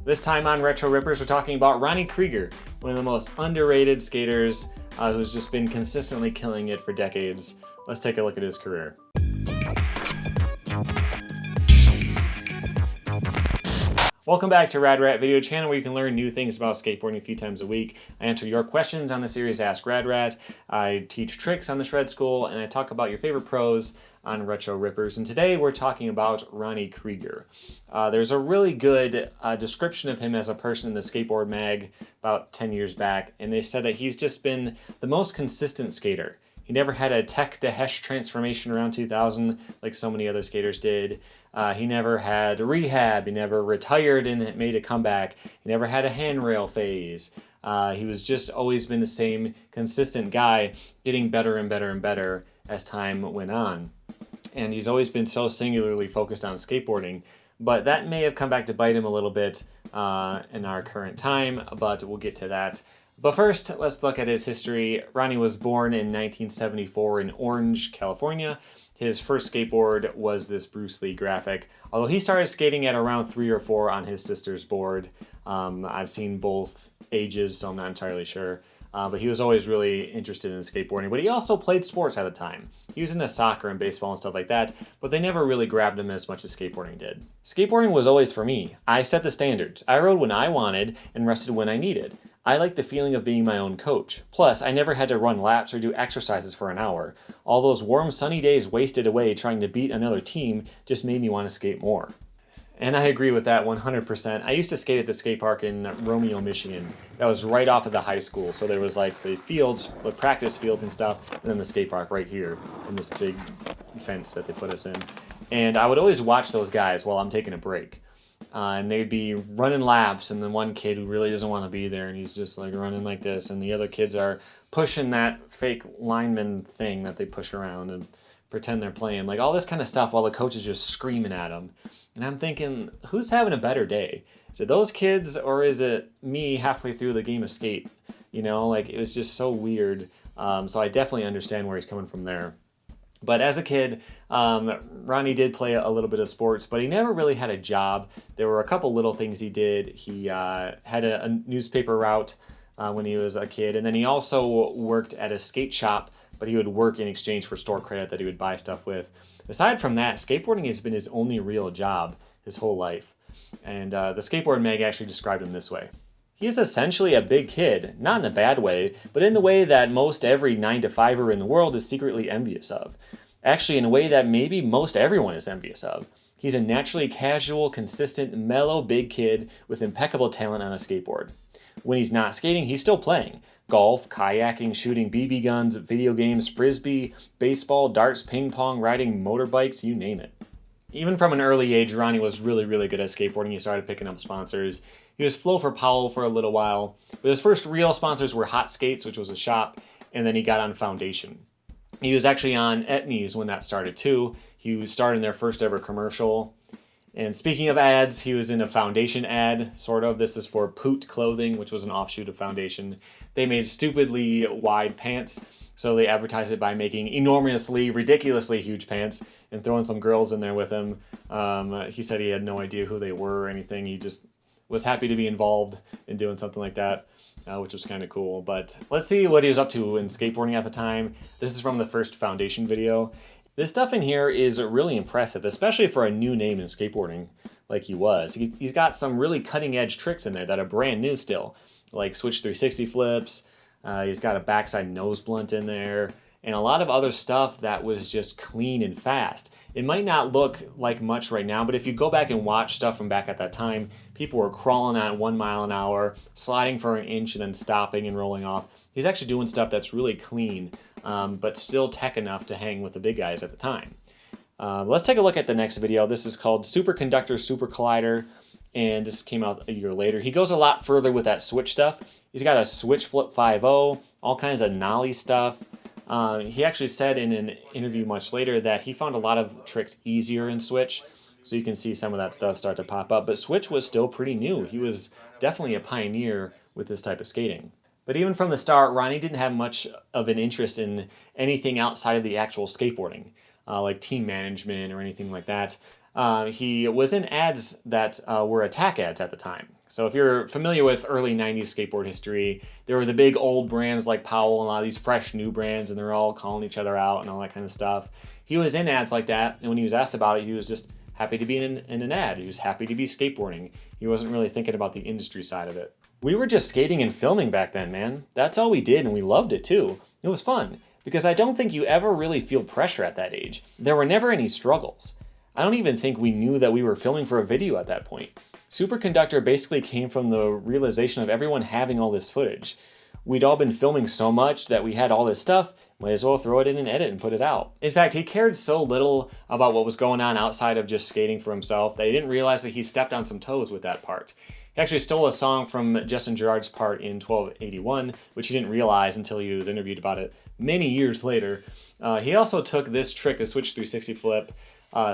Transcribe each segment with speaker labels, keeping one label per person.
Speaker 1: This time on Retro Rippers, we're talking about Ronnie Creager, one of the most underrated skaters who's just been consistently killing it for decades. Let's take a look at his career. Welcome back to Rad Rat Video Channel, where you can learn new things about skateboarding a few times a week. I answer your questions on the series Ask Rad Rat. I teach tricks on the Shred School, and I talk about your favorite pros on Retro Rippers. And today we're talking about Ronnie Creager. There's a really good description of him as a person in the Skateboard Mag about 10 years back, and they said that he's just been the most consistent skater. He never had a tech to hesh transformation around 2000 like so many other skaters did. He never had rehab. He never retired and made a comeback. He never had a handrail phase. He was just always been the same consistent guy, getting better and better and better as time went on. And he's always been so singularly focused on skateboarding. But that may have come back to bite him a little bit in our current time, but we'll get to that. But first, let's look at his history. Ronnie was born in 1974 in Orange, California. His first skateboard was this Bruce Lee graphic, although he started skating at around 3 or 4 on his sister's board. I've seen both ages, so I'm not entirely sure. But he was always really interested in skateboarding. But he also played sports at the time. He was into soccer and baseball and stuff like that, but they never really grabbed him as much as skateboarding did. Skateboarding was always for me. I set the standards. I rode when I wanted and rested when I needed. I liked the feeling of being my own coach. Plus, I never had to run laps or do exercises for an hour. All those warm, sunny days wasted away trying to beat another team just made me want to skate more. And I agree with that 100%. I used to skate at the skate park in Romeo, Michigan. That was right off of the high school. So there was like the fields, the practice fields and stuff, and then the skate park right here in this big fence that they put us in. And I would always watch those guys while I'm taking a break. And they'd be running laps, and then one kid who really doesn't want to be there, and he's just like running like this, and the other kids are pushing that fake lineman thing that they push around and pretend they're playing, like all this kind of stuff while the coach is just screaming at them. And I'm thinking, who's having a better day? Is it those kids, or is it me halfway through the game of skate? You know, like it was just so weird. So I definitely understand where he's coming from there. But as a kid, Ronnie did play a little bit of sports, but he never really had a job. There were a couple little things he did. He had a newspaper route when he was a kid, and then he also worked at a skate shop, but he would work in exchange for store credit that he would buy stuff with. Aside from that, skateboarding has been his only real job his whole life. And the Skateboard Mag actually described him this way. He is essentially a big kid, not in a bad way, but in the way that most every 9-to-5er in the world is secretly envious of. Actually, in a way that maybe most everyone is envious of. He's a naturally casual, consistent, mellow big kid with impeccable talent on a skateboard. When he's not skating, he's still playing. Golf, kayaking, shooting BB guns, video games, frisbee, baseball, darts, ping pong, riding motorbikes, you name it. Even from an early age, Ronnie was really good at skateboarding. He started picking up sponsors. He was Flo for Powell for a little while, but his first real sponsors were Hot Skates, which was a shop, and then he got on Foundation. He was actually on Etnies when that started too. He starred in their first ever commercial. And speaking of ads, he was in a Foundation ad, sort of. This is for Poot Clothing, which was an offshoot of Foundation. They made stupidly wide pants, so they advertised it by making enormously, ridiculously huge pants and throwing some girls in there with him. He said he had no idea who they were or anything. He just was happy to be involved in doing something like that, which was kind of cool. But let's see what he was up to in skateboarding at the time. This is from the first Foundation video. This stuff in here is really impressive, especially for a new name in skateboarding like he was. He's got some really cutting edge tricks in there that are brand new still, like switch 360 flips. He's got a backside nose blunt in there, and a lot of other stuff that was just clean and fast. It might not look like much right now, but if you go back and watch stuff from back at that time, people were crawling at 1 mile an hour, sliding for an inch and then stopping and rolling off. He's actually doing stuff that's really clean, but still tech enough to hang with the big guys at the time. Let's take a look at the next video. This is called Superconductor Super Collider, and this came out a year later. He goes a lot further with that switch stuff. He's got a switch flip 5.0, all kinds of nollie stuff. He actually said in an interview much later that he found a lot of tricks easier in switch, so you can see some of that stuff start to pop up. But switch was still pretty new. He was definitely a pioneer with this type of skating. But even from the start, Ronnie didn't have much of an interest in anything outside of the actual skateboarding, like team management or anything like that. He was in ads that were attack ads at the time. So if you're familiar with early 90s skateboard history, there were the big old brands like Powell and a lot of these fresh new brands, and they're all calling each other out and all that kind of stuff. He was in ads like that, and when he was asked about it, he was just happy to be in an ad. He was happy to be skateboarding. He wasn't really thinking about the industry side of it. We were just skating and filming back then, man. That's all we did, and we loved it too. It was fun, because I don't think you ever really feel pressure at that age. There were never any struggles. I don't even think we knew that we were filming for a video at that point. Superconductor basically came from the realization of everyone having all this footage. We'd all been filming so much that we had all this stuff, might as well throw it in an edit and put it out. In fact, he cared so little about what was going on outside of just skating for himself that he didn't realize that he stepped on some toes with that part. He actually stole a song from Justin Gerard's part in 1281, which he didn't realize until he was interviewed about it many years later. He also took this trick, the Switch 360 flip.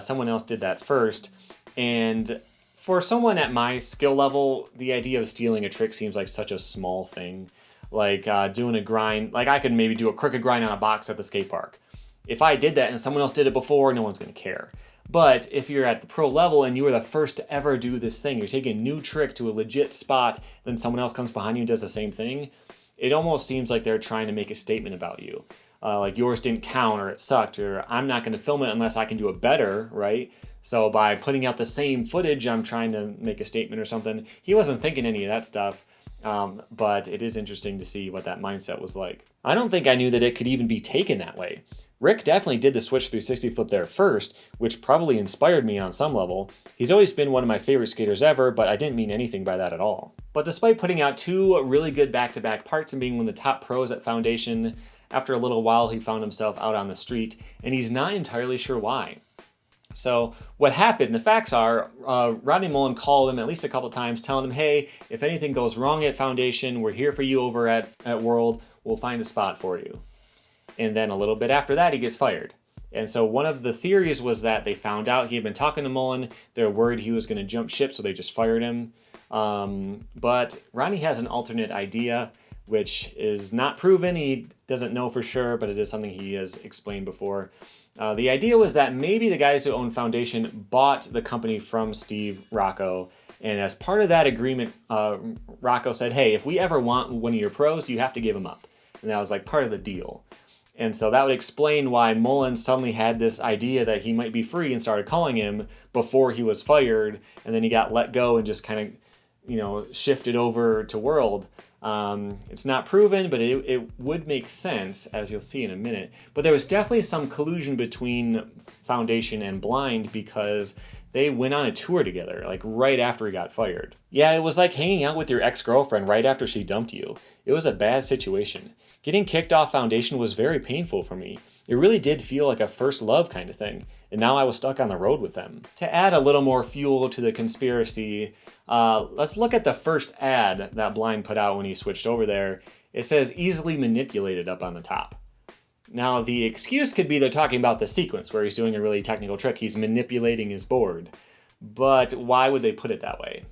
Speaker 1: Someone else did that first, and for someone at my skill level, the idea of stealing a trick seems like such a small thing. Like doing a grind, like I could maybe do a crooked grind on a box at the skate park. If I did that and someone else did it before, no one's gonna care. But if you're at the pro level and you were the first to ever do this thing, you're taking a new trick to a legit spot, then someone else comes behind you and does the same thing, it almost seems like they're trying to make a statement about you. Like yours didn't count, or it sucked, or I'm not gonna film it unless I can do it better, right? So by putting out the same footage, I'm trying to make a statement or something. He wasn't thinking any of that stuff, but it is interesting to see what that mindset was like. I don't think I knew that it could even be taken that way. Rick definitely did the Switch 360 flip there first, which probably inspired me on some level. He's always been one of my favorite skaters ever, but I didn't mean anything by that at all. But despite putting out two really good back-to-back parts and being one of the top pros at Foundation, after a little while he found himself out on the street, and he's not entirely sure why. So what happened, the facts are, Rodney Mullen called him at least a couple times telling him, hey, if anything goes wrong at Foundation, we're here for you over at World, we'll find a spot for you. And then a little bit after that, he gets fired. And so one of the theories was that they found out he had been talking to Mullen, they were worried he was going to jump ship, so they just fired him. But Ronnie has an alternate idea, which is not proven, he doesn't know for sure, but it is something he has explained before. The idea was that maybe the guys who own Foundation bought the company from Steve Rocco, and as part of that agreement, Rocco said, hey, if we ever want one of your pros, you have to give them up. And that was like part of the deal. And so that would explain why Mullen suddenly had this idea that he might be free and started calling him before he was fired, and then he got let go and just kind of, shifted over to World. It's not proven, but it would make sense, as you'll see in a minute. But there was definitely some collusion between Foundation and Blind because they went on a tour together, like right after he got fired. Yeah, it was like hanging out with your ex-girlfriend right after she dumped you. It was a bad situation. Getting kicked off Foundation was very painful for me. It really did feel like a first love kind of thing, and now I was stuck on the road with them. To add a little more fuel to the conspiracy, let's look at the first ad that Blind put out when he switched over there. It says easily manipulated up on the top. Now the excuse could be they're talking about the sequence where he's doing a really technical trick. He's manipulating his board. But why would they put it that way?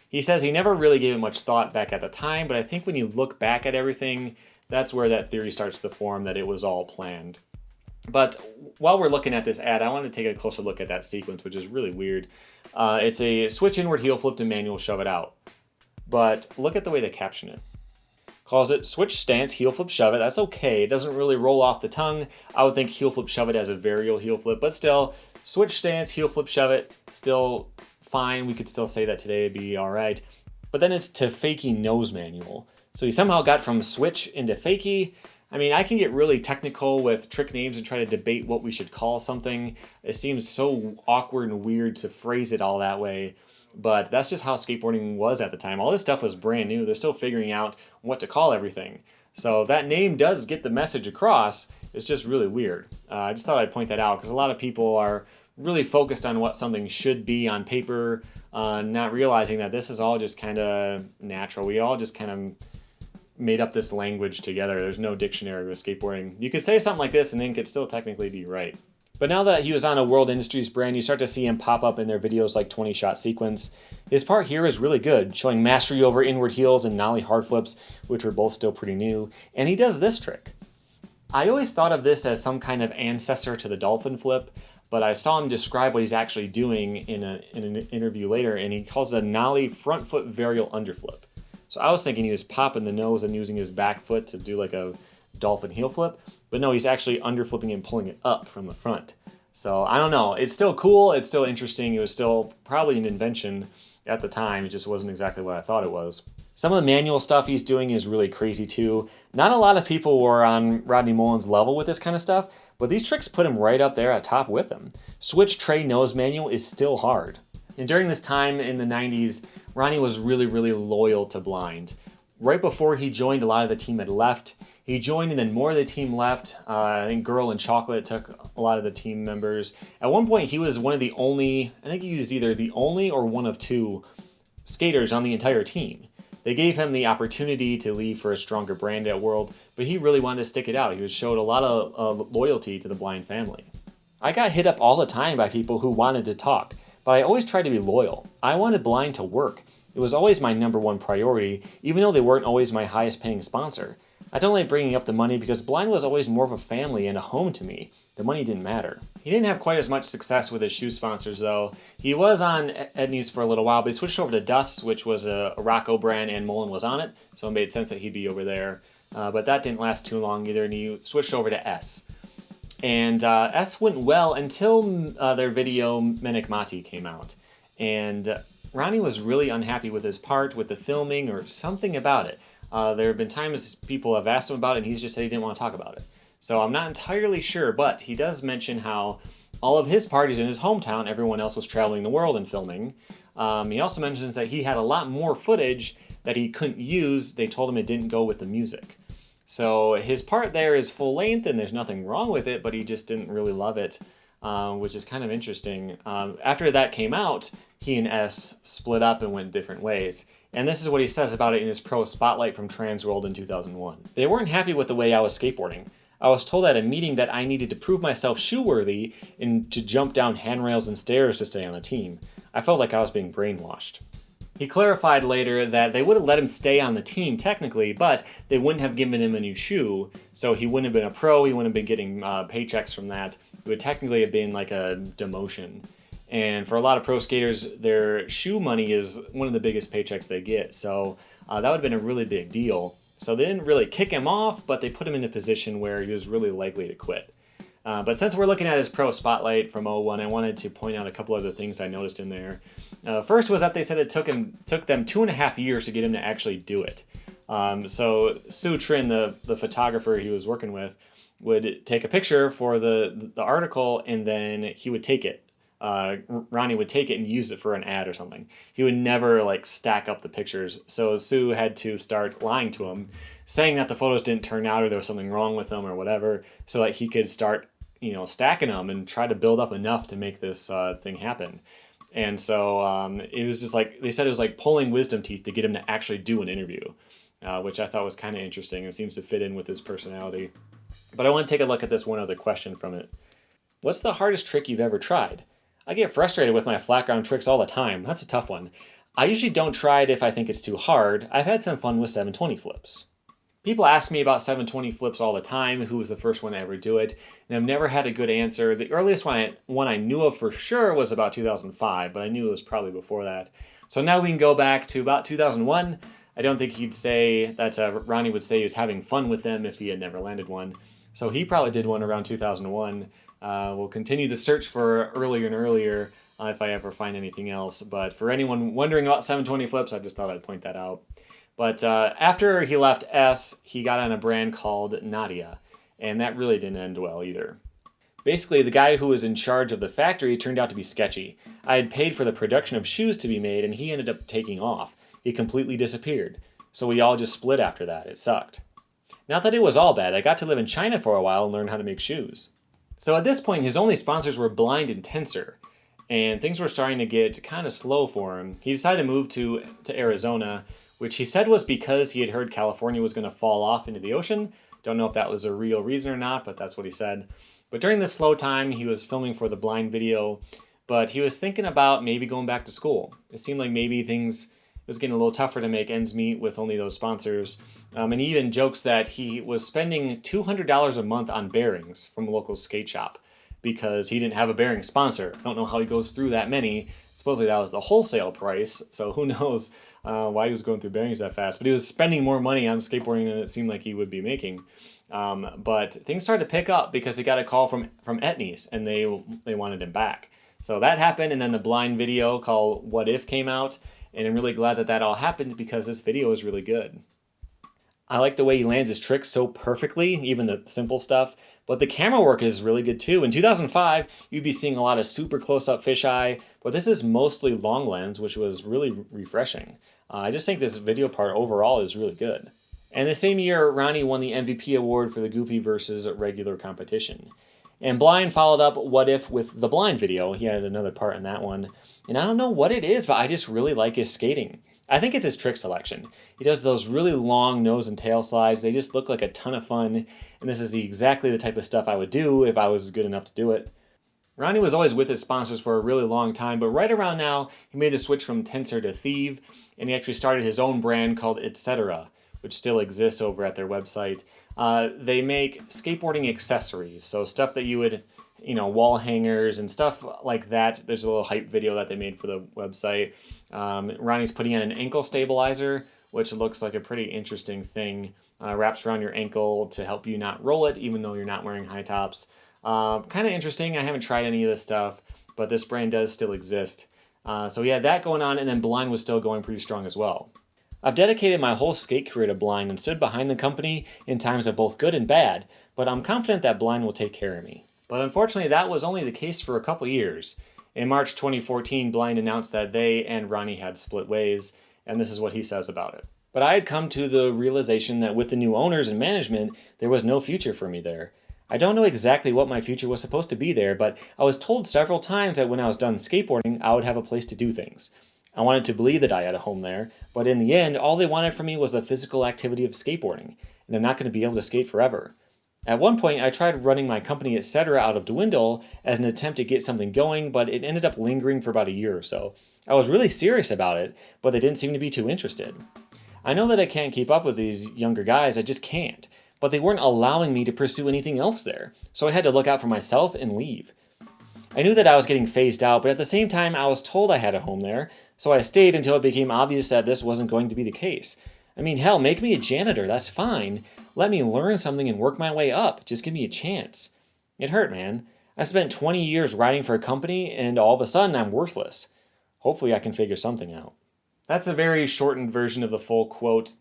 Speaker 1: He says he never really gave it much thought back at the time, but I think when you look back at everything, that's where that theory starts to form that it was all planned. But while we're looking at this ad, I want to take a closer look at that sequence, which is really weird. It's a switch inward heel flip to manual shove it out. But look at the way they caption it. Calls it switch stance, heel flip, shove it. That's okay. It doesn't really roll off the tongue. I would think heel flip, shove it as a varial heel flip, but still, switch stance, heel flip, shove it, still fine. We could still say that today, it'd be all right. But then it's to fakie nose manual. So he somehow got from switch into fakie. I mean, I can get really technical with trick names and try to debate what we should call something. It seems so awkward and weird to phrase it all that way. But that's just how skateboarding was at the time. All this stuff was brand new. They're still figuring out what to call everything. So that name does get the message across. It's just really weird. I just thought I'd point that out because a lot of people are really focused on what something should be on paper, not realizing that this is all just kind of natural. We all just kind of made up this language together. There's no dictionary with skateboarding. You could say something like this and it could still technically be right. But now that he was on a World Industries brand, you start to see him pop up in their videos like 20-shot sequence. His part here is really good, showing mastery over inward heels and nollie hard flips, which were both still pretty new. And he does this trick. I always thought of this as some kind of ancestor to the dolphin flip, but I saw him describe what he's actually doing in an interview later, and he calls it a nollie front foot varial underflip. So I was thinking he was popping the nose and using his back foot to do like a dolphin heel flip, but no, he's actually underflipping and pulling it up from the front. So I don't know. It's still cool. It's still interesting. It was still probably an invention at the time. It just wasn't exactly what I thought it was. Some of the manual stuff he's doing is really crazy too. Not a lot of people were on Rodney Mullen's level with this kind of stuff, but these tricks put him right up there at top with him. Switch tray nose manual is still hard. And during this time in the 90s, Ronnie was really, really loyal to blind. Right before he joined, a lot of the team had left. He joined and then more of the team left. I think Girl and Chocolate took a lot of the team members. At one point, he was one of the only, I think he was either the only or one of two skaters on the entire team. They gave him the opportunity to leave for a stronger brand at World, but he really wanted to stick it out. He showed a lot of loyalty to the blind family. I got hit up all the time by people who wanted to talk, but I always tried to be loyal. I wanted blind to work. It was always my number one priority, even though they weren't always my highest paying sponsor. I don't like bringing up the money because blind was always more of a family and a home to me. The money didn't matter. He didn't have quite as much success with his shoe sponsors though. He was on Edney's for a little while, but he switched over to Duff's, which was a Rocco brand, and Mullen was on it, so it made sense that he'd be over there. But that didn't last too long either, and he switched over to S. And S went well until their video Menikmati came out. And Ronnie was really unhappy with his part, with the filming, or something about it. There have been times people have asked him about it, and he's just said he didn't want to talk about it. So I'm not entirely sure, but he does mention how all of his parties in his hometown, everyone else was traveling the world and filming. He also mentions that he had a lot more footage that he couldn't use. They told him it didn't go with the music. So his part there is full length, and there's nothing wrong with it, but he just didn't really love it, which is kind of interesting. After that came out, he and S split up and went different ways. And this is what he says about it in his Pro Spotlight from Transworld in 2001. They weren't happy with the way I was skateboarding. I was told at a meeting that I needed to prove myself shoe-worthy and to jump down handrails and stairs to stay on the team. I felt like I was being brainwashed. He clarified later that they would have let him stay on the team technically, but they wouldn't have given him a new shoe, so he wouldn't have been a pro, he wouldn't have been getting paychecks from that. It would technically have been like a demotion. And for a lot of pro skaters, their shoe money is one of the biggest paychecks they get, so that would have been a really big deal. So they didn't really kick him off, but they put him in a position where he was really likely to quit. But since we're looking at his Pro Spotlight from 01, I wanted to point out a couple other things I noticed in there. First was that they said it took them 2.5 years to get him to actually do it. So Sue Trin, the photographer he was working with, would take a picture for the article, and then he would take it. Ronnie would take it and use it for an ad or something. He would never like stack up the pictures. So Sue had to start lying to him, saying that the photos didn't turn out or there was something wrong with them or whatever, so that he could start, stacking them and try to build up enough to make this thing happen. And so it was just like, they said it was like pulling wisdom teeth to get him to actually do an interview, which I thought was kind of interesting. It seems to fit in with his personality. But I want to take a look at this one other question from it. What's the hardest trick you've ever tried? I get frustrated with my flat ground tricks all the time. That's a tough one. I usually don't try it if I think it's too hard. I've had some fun with 720 flips. People ask me about 720 flips all the time, who was the first one to ever do it, and I've never had a good answer. The earliest one I knew of for sure was about 2005, but I knew it was probably before that. So now we can go back to about 2001. I don't think he'd say that Ronnie would say he was having fun with them if he had never landed one. So he probably did one around 2001. We'll continue the search for earlier and earlier if I ever find anything else. But for anyone wondering about 720 flips, I just thought I'd point that out. But after he left S, he got on a brand called Nadia, and that really didn't end well either. Basically, the guy who was in charge of the factory turned out to be sketchy. I had paid for the production of shoes to be made, and he ended up taking off. He completely disappeared. So we all just split after that. It sucked. Not that it was all bad. I got to live in China for a while and learn how to make shoes. So at this point, his only sponsors were Blind and Tensor, and things were starting to get kind of slow for him. He decided to move to Arizona, which he said was because he had heard California was going to fall off into the ocean. Don't know if that was a real reason or not, but that's what he said. But during this slow time, he was filming for the Blind video, but he was thinking about maybe going back to school. It seemed like maybe things was getting a little tougher to make ends meet with only those sponsors. And he even jokes that he was spending $200 a month on bearings from a local skate shop. because he didn't have a bearing sponsor. I don't know how he goes through that many. Supposedly that was the wholesale price, so who knows why he was going through bearings that fast. But he was spending more money on skateboarding than it seemed like he would be making. But things started to pick up because he got a call from Etnies, and they wanted him back. So that happened, and then the blind video called What If came out, and I'm really glad that that all happened because this video is really good. I like the way he lands his tricks so perfectly, even the simple stuff, but the camera work is really good too. In 2005, you'd be seeing a lot of super close-up fisheye, but this is mostly long lens, which was really refreshing. I just think this video part overall is really good. And the same year, Ronnie won the MVP award for the Goofy versus regular competition. And Blind followed up What If with the blind video. He had another part in that one. And I don't know what it is, but I just really like his skating. I think it's his trick selection. He does those really long nose and tail slides. They just look like a ton of fun. And this is exactly the type of stuff I would do if I was good enough to do it. Ronnie was always with his sponsors for a really long time, but right around now, he made the switch from Tensor to Thieve, and he actually started his own brand called Etc., which still exists over at their website. They make skateboarding accessories, so stuff that you would, wall hangers and stuff like that. There's a little hype video that they made for the website. Ronnie's putting in an ankle stabilizer, which looks like a pretty interesting thing. Wraps around your ankle to help you not roll it, even though you're not wearing high tops. Kind of interesting. I haven't tried any of this stuff, but this brand does still exist. So he had that going on, and then Blind was still going pretty strong as well. I've dedicated my whole skate career to Blind and stood behind the company in times of both good and bad, but I'm confident that Blind will take care of me. But unfortunately, that was only the case for a couple years. In March 2014, Blind announced that they and Ronnie had split ways, and this is what he says about it. But I had come to the realization that with the new owners and management, there was no future for me there. I don't know exactly what my future was supposed to be there, but I was told several times that when I was done skateboarding, I would have a place to do things. I wanted to believe that I had a home there, but in the end, all they wanted from me was the physical activity of skateboarding, and I'm not going to be able to skate forever. At one point, I tried running my company, etc., out of Dwindle as an attempt to get something going, but it ended up lingering for about a year or so. I was really serious about it, but they didn't seem to be too interested. I know that I can't keep up with these younger guys, I just can't, but they weren't allowing me to pursue anything else there, so I had to look out for myself and leave. I knew that I was getting phased out, but at the same time, I was told I had a home there, so I stayed until it became obvious that this wasn't going to be the case. I mean, hell, make me a janitor, that's fine. Let me learn something and work my way up. Just give me a chance. It hurt, man. I spent 20 years writing for a company, and all of a sudden I'm worthless. Hopefully I can figure something out. That's a very shortened version of the full quote,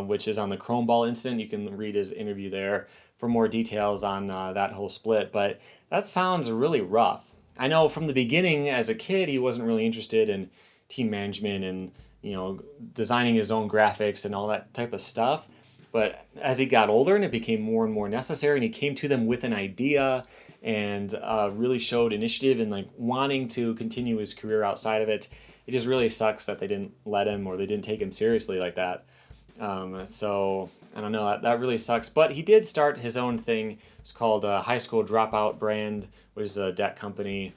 Speaker 1: which is on the Chrome Ball incident. You can read his interview there for more details on that whole split, but that sounds really rough. I know from the beginning, as a kid, he wasn't really interested in team management and, designing his own graphics and all that type of stuff. But as he got older and it became more and more necessary, and he came to them with an idea and really showed initiative and wanting to continue his career outside of it, it just really sucks that they didn't let him or they didn't take him seriously like that. So I don't know, that really sucks. But he did start his own thing. It's called High School Dropout brand, which is a debt company.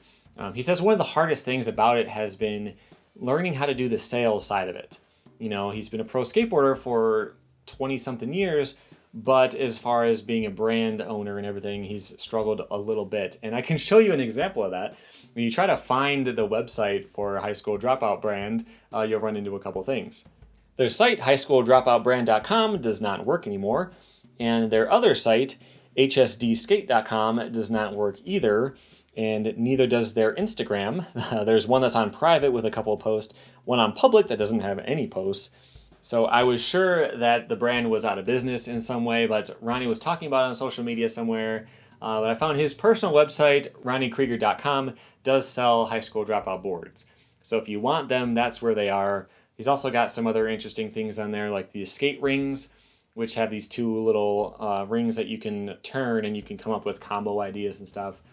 Speaker 1: He says one of the hardest things about it has been learning how to do the sales side of it. He's been a pro skateboarder for 20-something years, but as far as being a brand owner and everything, he's struggled a little bit. And I can show you an example of that. When you try to find the website for High School Dropout brand, you'll run into a couple things. Their site, highschooldropoutbrand.com, does not work anymore, and their other site, hsdskate.com, does not work either, and neither does their Instagram. There's one that's on private with a couple of posts, one on public that doesn't have any posts. So I was sure that the brand was out of business in some way, but Ronnie was talking about it on social media somewhere. But I found his personal website, ronniecreager.com, does sell High School Dropout boards. So if you want them, that's where they are. He's also got some other interesting things on there, like the skate rings, which have these two little rings that you can turn, and you can come up with combo ideas and stuff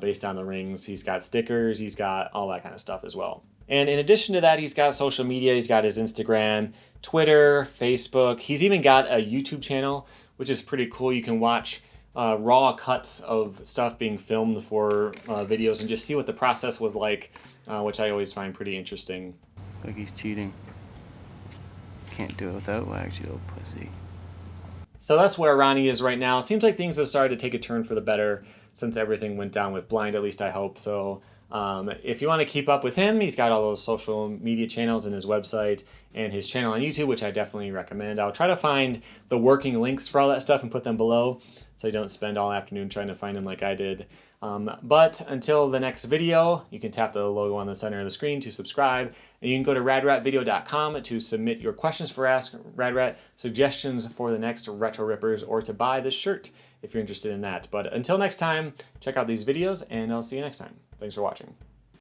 Speaker 1: based on the rings. He's got stickers, he's got all that kind of stuff as well. And in addition to that, he's got social media. He's got his Instagram, Twitter, Facebook. He's even got a YouTube channel, which is pretty cool. You can watch raw cuts of stuff being filmed for videos and just see what the process was like, which I always find pretty interesting.
Speaker 2: Like he's cheating. Can't do it without wax, you little pussy.
Speaker 1: So that's where Ronnie is right now. Seems like things have started to take a turn for the better since everything went down with Blind, at least I hope. So if you want to keep up with him, he's got all those social media channels and his website and his channel on YouTube, which I definitely recommend. I'll try to find the working links for all that stuff and put them below so you don't spend all afternoon trying to find them like I did. But until the next video, you can tap the logo on the center of the screen to subscribe. And you can go to radratvideo.com to submit your questions for Ask Radrat, suggestions for the next Retro Rippers, or to buy this shirt if you're interested in that. But until next time, check out these videos, and I'll see you next time. Thanks for watching.